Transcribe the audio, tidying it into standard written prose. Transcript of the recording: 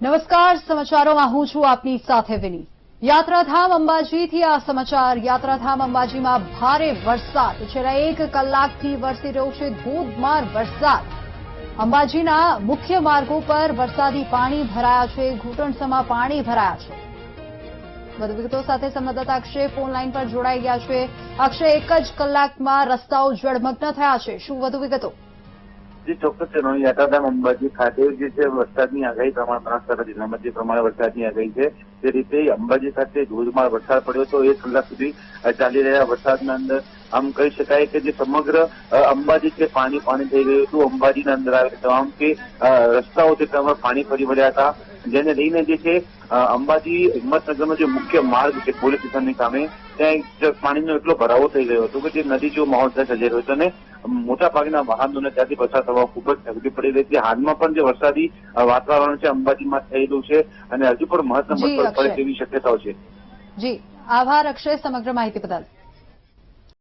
નમસ્કાર, સમાચારોમાં હું છું આપની સાથે વિની। યાત્રાધામ અંબાજીથી આ સમાચાર। યાત્રાધામ અંબાજીમાં ભારે વરસાદ। છેલ્લા 1 કલાકથી વરસી રહ્યો છે ધોધમાર વરસાદ। અંબાજીના મુખ્ય માર્ગો પર વરસાદી પાણી ભરાયા છે, ઘૂંટણસમાં પાણી ભરાયા છે। વધુ વિગતો સાથે સંવાદદાતા અક્ષય ફોન લાઈન પર જોડાઈ ગયા છે। અક્ષય, 1 જ કલાકમાં રસ્તાઓ જળમગ્ન થયા છે, શું વધુ વિગતો? જે ચોક્કસ યાત્રાધામ અંબાજી ખાતે જે છે વરસાદની આગાહી પ્રમાણે બનાસકાંઠા જિલ્લામાં જે પ્રમાણે વરસાદની આગાહી છે તે રીતે અંબાજી ખાતે ધોધમાર વરસાદ પડ્યો હતો। 1 કલાક સુધી ચાલી રહ્યા વરસાદના અંદર આમ કહી શકાય કે જે સમગ્ર અંબાજી છે પાણી થઈ ગયું હતું। અંબાજીના અંદર આવેલા તમામ કે રસ્તાઓ છે તેમાં પાણી ફરી વળ્યા હતા, જેને લઈને જે છે અંબાજી હિંમતનગરનો જે મુખ્ય માર્ગ છે પોલીસ સ્ટેશનની સામે ત્યાં પાણીનો એટલો ભરાવો થઈ ગયો હતો કે જે નદી જેવો માહોલ ત્યાં સર્જાયો હતો અને મોટાભાગના વાહનોને ત્યાંથી પસાર થવા ખૂબ જ તકલીફ પડી રહી છે। હાલમાં પણ જે વરસાદી વાતાવરણ છે અંબાજીમાં થયેલું છે અને હજુ પણ મહત્તમ વરસાદ પડે તેવી શક્યતાઓ છે। જી, આભાર અક્ષય સમગ્ર માહિતી બદલ।